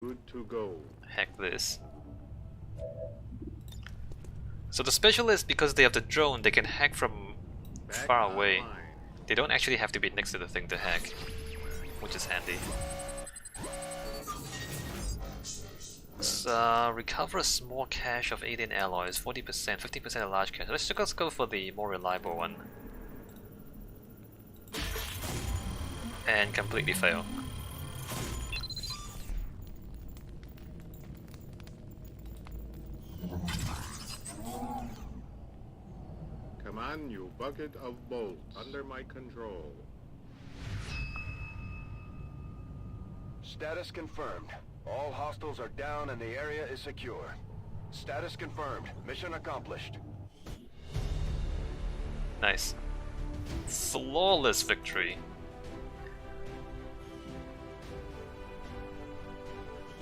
Good to go. Hack this. So the specialists, because they have the drone, they can hack from far away. They don't actually have to be next to the thing to hack, which is handy. Recover a small cache of alien alloys, 40%, 50% a large cache. Let's just go for the more reliable one. And completely fail. Come on, you bucket of bolts, under my control. Status confirmed. All hostiles are down and the area is secure. Status confirmed. Mission accomplished. Nice. Flawless victory.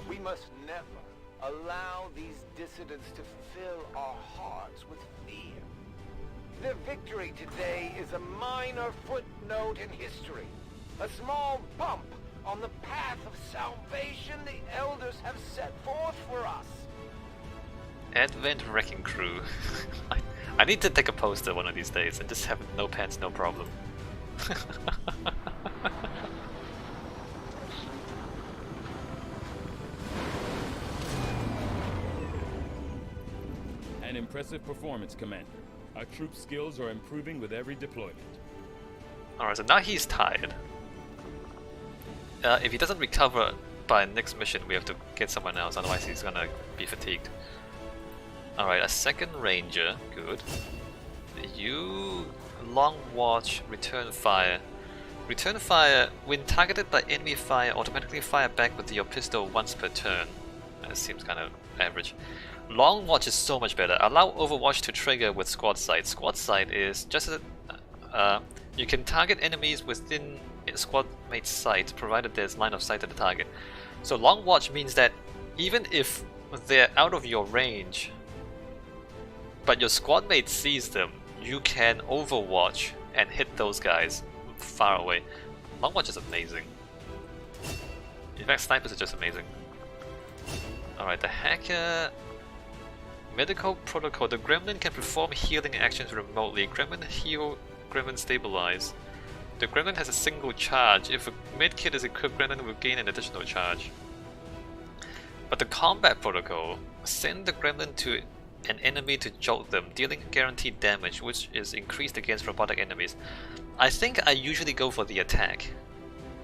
We must never allow these dissidents to fill our hearts with fear. Their victory today is a minor footnote in history. A small bump on the path of salvation the elders have set forth for us. Advent Wrecking Crew. I need to take a poster one of these days and just have no pants, no problem. An impressive performance, Commander. Our troop skills are improving with every deployment. Alright, so now he's tired. If he doesn't recover by next mission, we have to get someone else, otherwise he's gonna be fatigued. Alright, a second ranger, good. You... Long watch, return fire. Return fire, when targeted by enemy fire, automatically fire back with your pistol once per turn. That seems kind of average. Long watch is so much better. Allow overwatch to trigger with squad sight. Squad sight is just a... you can target enemies within a squad mate's sight, provided there's line of sight to the target. So long watch means that even if they're out of your range, but your squad mate sees them, you can overwatch and hit those guys far away. Long watch is amazing. In fact, snipers are just amazing. Alright, the hacker... Medical protocol. The gremlin can perform healing actions remotely. Gremlin heal, gremlin stabilize. The gremlin has a single charge. If a medkit is equipped, gremlin will gain an additional charge. But the combat protocol, send the gremlin to an enemy to jolt them, dealing guaranteed damage, which is increased against robotic enemies. I think I usually go for the attack.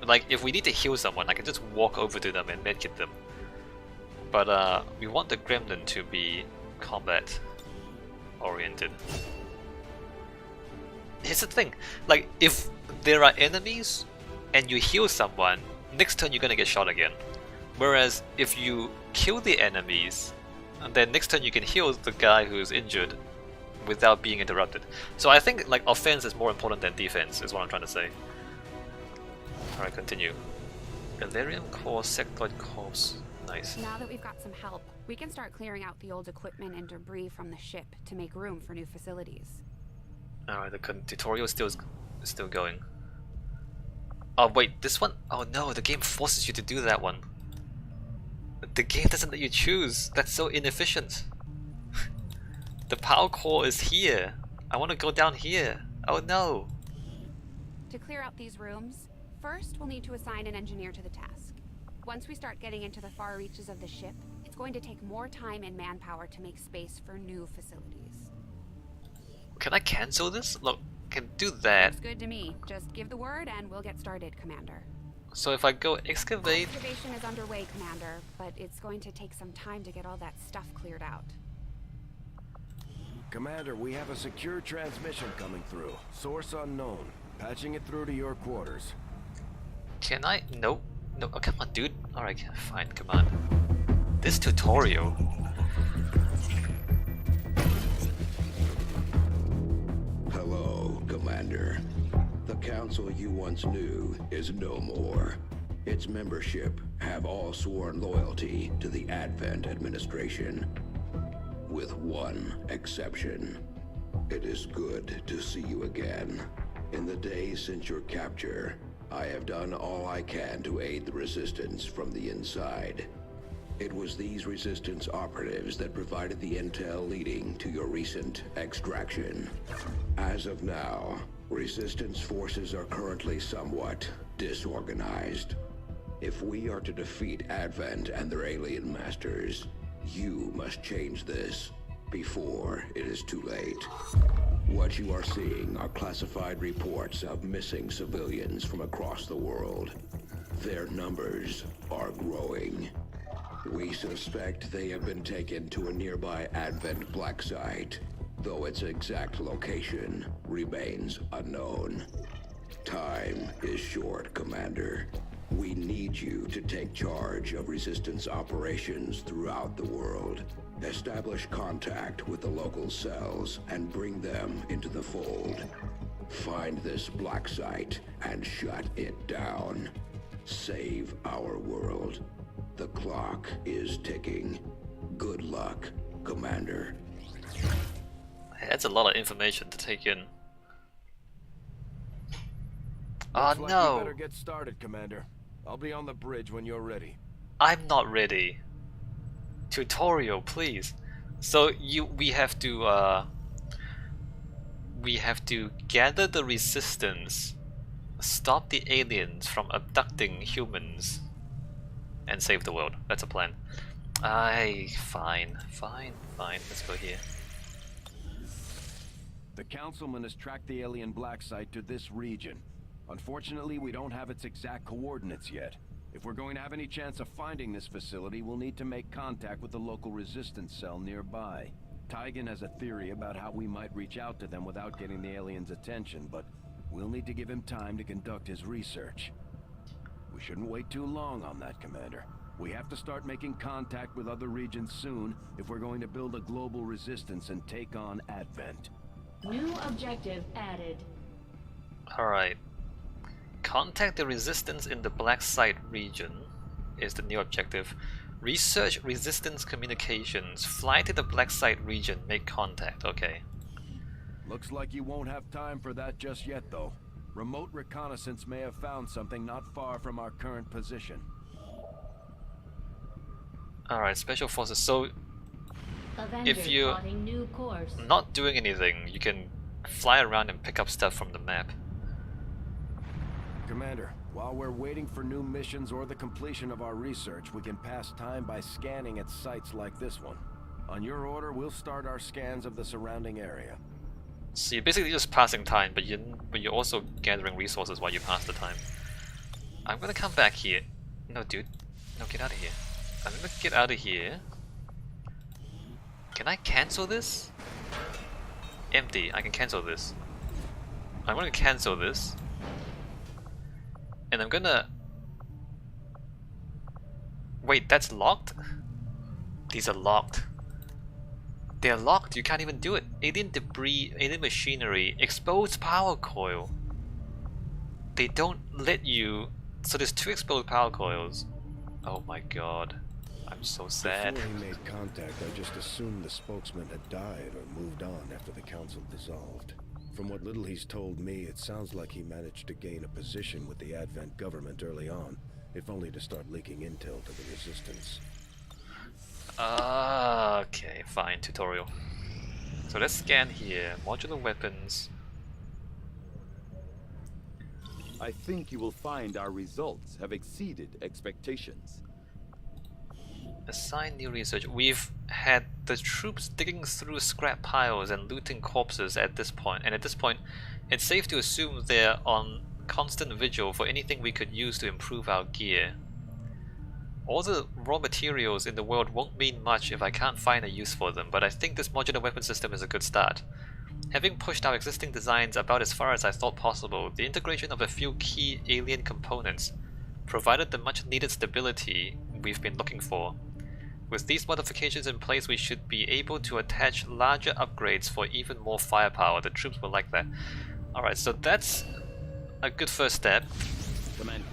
Like, if we need to heal someone, I can just walk over to them and medkit them. But we want the gremlin to be combat oriented. Here's the thing, like, if there are enemies and you heal someone, next turn you're gonna get shot again. Whereas if you kill the enemies, then next turn you can heal the guy who's injured without being interrupted. So I think like offense is more important than defense, is what I'm trying to say. Alright, continue. Galarian core, sectoid corpse. Nice. Now that we've got some help, we can start clearing out the old equipment and debris from the ship to make room for new facilities. Alright, the tutorial is still going. Oh wait, this one? Oh no, the game forces you to do that one. The game doesn't let you choose. That's so inefficient. The power core is here. I want to go down here. Oh no. To clear out these rooms, first we'll need to assign an engineer to the task. Once we start getting into the far reaches of the ship, it's going to take more time and manpower to make space for new facilities. Can I cancel this? Look, can do that. Looks good to me. Just give the word and we'll get started, Commander. So if I go excavate... Excavation is underway, Commander, but it's going to take some time to get all that stuff cleared out. Commander, we have a secure transmission coming through. Source unknown. Patching it through to your quarters. Can I? Nope. No, oh, come on, dude. Alright, fine, come on. This tutorial. Hello, Commander. The council you once knew is no more. Its membership have all sworn loyalty to the Advent administration. With one exception. It is good to see you again. In the days since your capture, I have done all I can to aid the resistance from the inside. It was these Resistance operatives that provided the intel leading to your recent extraction. As of now, Resistance forces are currently somewhat disorganized. If we are to defeat Advent and their alien masters, you must change this before it is too late. What you are seeing are classified reports of missing civilians from across the world. Their numbers are growing. We suspect they have been taken to a nearby Advent black site, though its exact location remains unknown. Time is short, Commander. We need you to take charge of Resistance operations throughout the world. Establish contact with the local cells and bring them into the fold. Find this black site and shut it down. Save our world. The clock is ticking. Good luck, Commander. That's a lot of information to take in. Looks like we no! better get started, Commander. I'll be on the bridge when you're ready. I'm not ready. Tutorial, please. So we have to gather the Resistance, stop the aliens from abducting humans, and save the world. That's a plan. Fine. Let's go here. The Councilman has tracked the alien black site to this region. Unfortunately, we don't have its exact coordinates yet. If we're going to have any chance of finding this facility, we'll need to make contact with the local Resistance cell nearby. Tygan has a theory about how we might reach out to them without getting the aliens' attention, but we'll need to give him time to conduct his research. We shouldn't wait too long on that, Commander. We have to start making contact with other regions soon if we're going to build a global Resistance and take on Advent. New objective added. Alright. Contact the Resistance in the Black Site region is the new objective. Research Resistance communications. Fly to the Black Site region. Make contact. Okay. Looks like you won't have time for that just yet, though. Remote reconnaissance may have found something not far from our current position. Alright, Special Forces. So, Avenger if you're plotting new course. not doing anything, you can fly around and pick up stuff from the map. Commander, while we're waiting for new missions or the completion of our research, we can pass time by scanning at sites like this one. On your order, we'll start our scans of the surrounding area. So you're basically just passing time, but you're also gathering resources while you pass the time. I'm gonna come back here. No, dude. No, get out of here. I'm gonna get out of here. Can I cancel this? Empty. I can cancel this. I'm gonna cancel this. And I'm gonna... Wait, that's locked? These are locked. They're locked, you can't even do it. Alien debris, alien machinery, exposed power coil. They don't let you... So there's 2 exposed power coils. Oh my god. I'm so sad. Before he made contact, I just assumed the spokesman had died or moved on after the council dissolved. From what little he's told me, it sounds like he managed to gain a position with the Advent government early on, if only to start leaking intel to the Resistance. Okay, fine, tutorial. So let's scan here. Modular weapons. I think you will find our results have exceeded expectations. Assign new research. We've had the troops digging through scrap piles and looting corpses at this point, and at this point it's safe to assume they're on constant vigil for anything we could use to improve our gear. All the raw materials in the world won't mean much if I can't find a use for them, but I think this modular weapon system is a good start. Having pushed our existing designs about as far as I thought possible, the integration of a few key alien components provided the much needed stability we've been looking for. With these modifications in place, we should be able to attach larger upgrades for even more firepower. The troops will like that. Alright, so that's a good first step. Commander,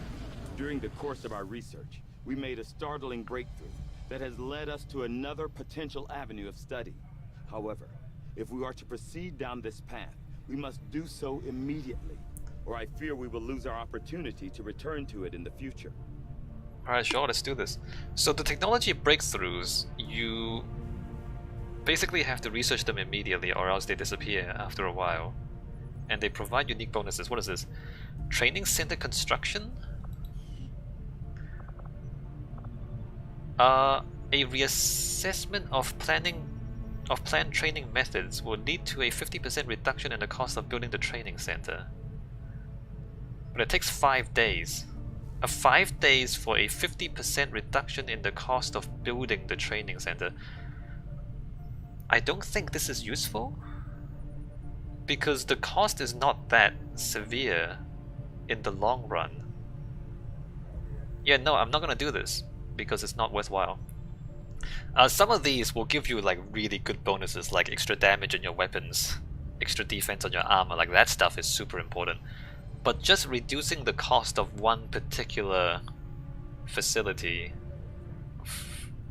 during the course of our research, we made a startling breakthrough that has led us to another potential avenue of study. However, if we are to proceed down this path, we must do so immediately, or I fear we will lose our opportunity to return to it in the future. Alright, sure, let's do this. So the technology breakthroughs, you basically have to research them immediately or else they disappear after a while. And they provide unique bonuses. What is this? Training center construction? A reassessment of planned training methods will lead to a 50% reduction in the cost of building the training center. But it takes 5 days. 5 days for a 50% reduction in the cost of building the training center. I don't think this is useful, because the cost is not that severe in the long run. Yeah, no, I'm not gonna do this because it's not worthwhile. Some of these will give you like really good bonuses, like extra damage on your weapons, extra defense on your armor, like that stuff is super important. But just reducing the cost of one particular facility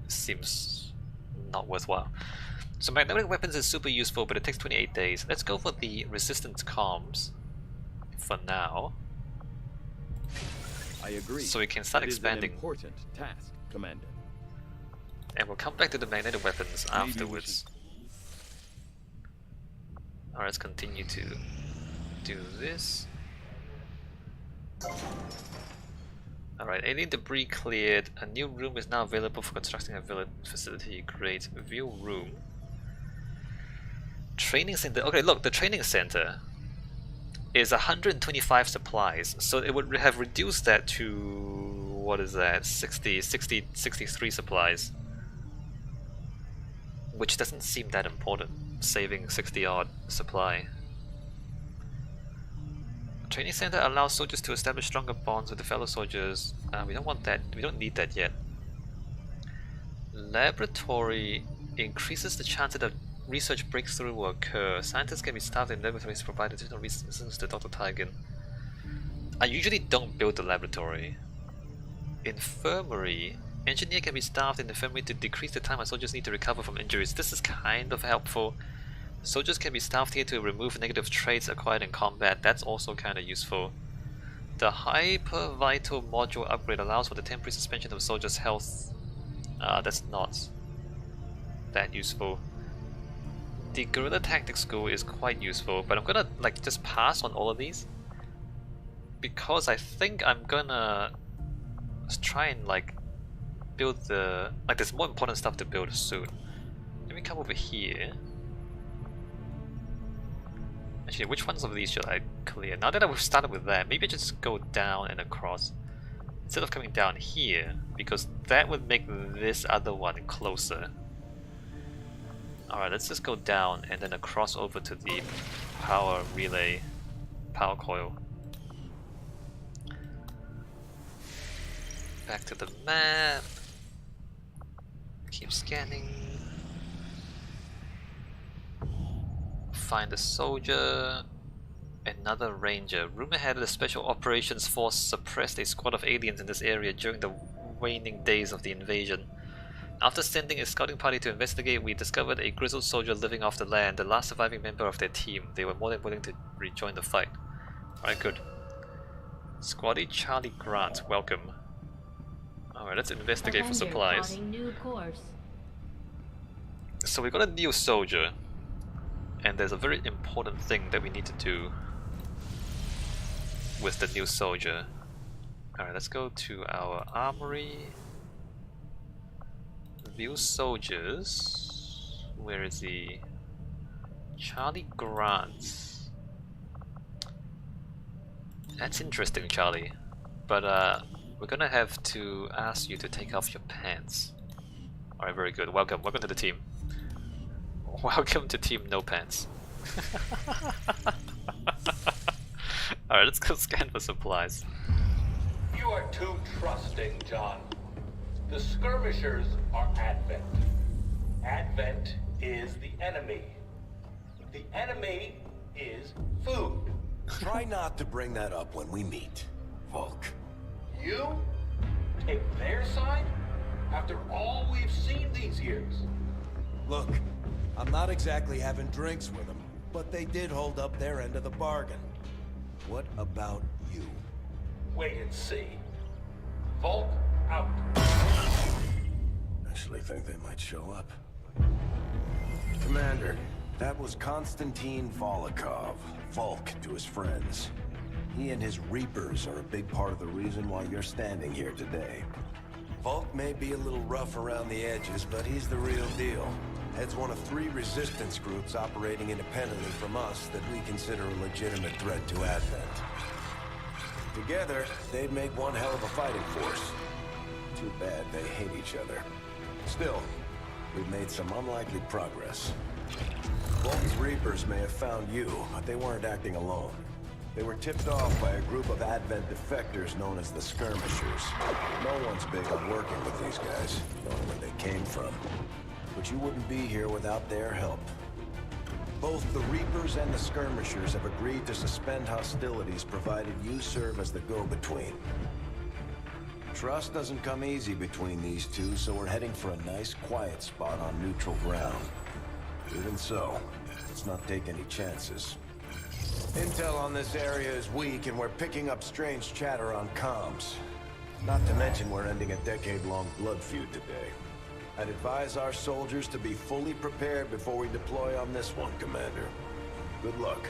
seems not worthwhile. So magnetic weapons is super useful, but it takes 28 days. Let's go for the resistance comms for now. I agree. So we can start expanding. It is an important task, Commander. And we'll come back to the magnetic weapons afterwards. Alright, let's continue to do this. Alright, alien debris cleared. A new room is now available for constructing a village facility. Great. View room. Training center. Okay, look, the training center is 125 supplies, so it would have reduced that to, what is that, 63 supplies, which doesn't seem that important, saving 60 odd supply. Training center allows soldiers to establish stronger bonds with the fellow soldiers. We don't want that, we don't need that yet. Laboratory increases the chance that a research breakthrough will occur. Scientists can be staffed in laboratories to provide additional resources to Dr. Tigan. I usually don't build the laboratory. Infirmary. Engineer can be staffed in the infirmary to decrease the time our soldiers need to recover from injuries. This is kind of helpful. Soldiers can be staffed here to remove negative traits acquired in combat. That's also kind of useful. The Hyper Vital Module upgrade allows for the temporary suspension of soldiers' health. That's not that useful. The Guerrilla Tactics School is quite useful, but I'm gonna like just pass on all of these because I think I'm gonna try and like build the there's more important stuff to build soon. Let me come over here. Actually, which ones of these should I clear? Now that I've started with that, maybe I just go down and across instead of coming down here, because that would make this other one closer. Alright, let's just go down and then across over to the power relay, power coil. Back to the map. Keep scanning. Find a soldier. Another ranger. Rumor had that the Special Operations Force suppressed a squad of aliens in this area during the waning days of the invasion. After sending a scouting party to investigate, we discovered a grizzled soldier living off the land, the last surviving member of their team. They were more than willing to rejoin the fight. Alright, good. Squaddy Charlie Grant, welcome. Alright, let's investigate for supplies. New course. So we got a new soldier, and there's a very important thing that we need to do with the new soldier. Alright, let's go to our armory. View soldiers. Where is he? Charlie Grant. That's interesting, Charlie. But we're gonna have to ask you to take off your pants. Alright, very good. Welcome. Welcome to the team. Welcome to Team No Pants. Alright, let's go scan for supplies. You are too trusting, John. The skirmishers are Advent. Advent is the enemy. The enemy is food. Try not to bring that up when we meet, Volk. You take their side after all we've seen these years. Look, I'm not exactly having drinks with them, but they did hold up their end of the bargain. What about you? Wait and see. Volk, out. Actually think they might show up. Commander, that was Konstantin Volokov, Volk to his friends. He and his Reapers are a big part of the reason why you're standing here today. Volk may be a little rough around the edges, but he's the real deal. Heads one of 3 resistance groups operating independently from us that we consider a legitimate threat to Advent. Together, they'd make one hell of a fighting force. Too bad they hate each other. Still, we've made some unlikely progress. Volk's Reapers may have found you, but they weren't acting alone. They were tipped off by a group of Advent defectors known as the Skirmishers. No one's big on working with these guys, knowing where they came from. But you wouldn't be here without their help. Both the Reapers and the Skirmishers have agreed to suspend hostilities provided you serve as the go-between. Trust doesn't come easy between these two, so we're heading for a nice quiet spot on neutral ground. Even so, let's not take any chances. Intel on this area is weak, and we're picking up strange chatter on comms. Not to mention we're ending a decade-long blood feud today. I'd advise our soldiers to be fully prepared before we deploy on this one, Commander. Good luck.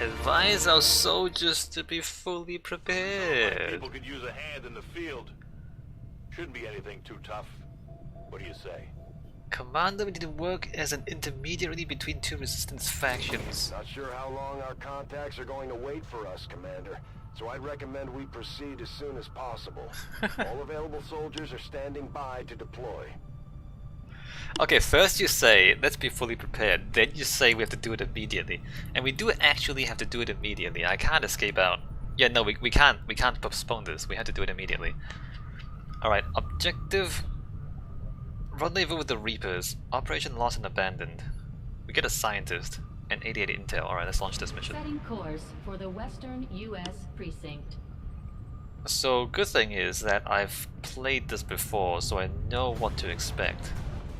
Advise our soldiers to be fully prepared. People could use a hand in the field. Shouldn't be anything too tough. What do you say? Commander, we need to work as an intermediary between 2 resistance factions. Not sure how long our contacts are going to wait for us, Commander. So I'd recommend we proceed as soon as possible. All available soldiers are standing by to deploy. Okay, first you say, let's be fully prepared. Then you say we have to do it immediately. And we do actually have to do it immediately. I can't escape out. Yeah, no, we can't postpone this. We have to do it immediately. Alright, objective... Rendezvous with the Reapers. Operation Lost and Abandoned. We get a scientist and 88 intel. Alright, let's launch this mission. Setting course for the Western U.S. precinct. So, good thing is that I've played this before, so I know what to expect.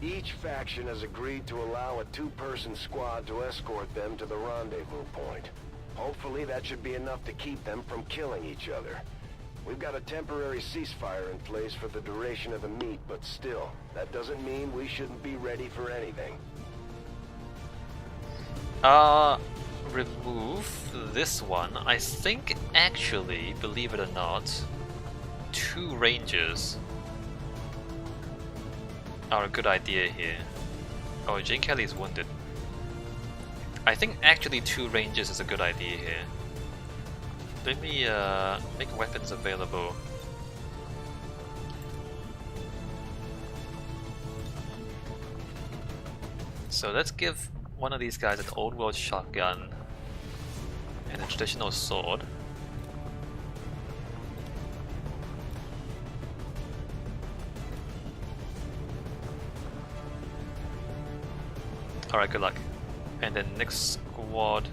Each faction has agreed to allow a 2-person squad to escort them to the rendezvous point. Hopefully that should be enough to keep them from killing each other. We've got a temporary ceasefire in place for the duration of the meet, but still, that doesn't mean we shouldn't be ready for anything. Remove this one. I think actually, believe it or not, 2 rangers are a good idea here. Oh, Jane Kelly is wounded. I think actually 2 rangers is a good idea here. Let me make weapons available. So let's give one of these guys an old world shotgun and a traditional sword. Alright, good luck. And then next squad.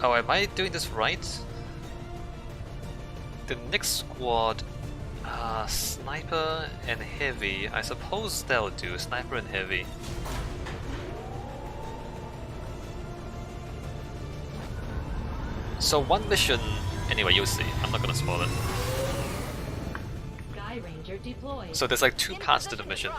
Oh, am I doing this right? The next squad, sniper and heavy. I suppose that'll do, sniper and heavy. So one mission, anyway, you'll see. I'm not gonna spoil it. Sky Ranger deployed. So there's like 2 parts to the mission.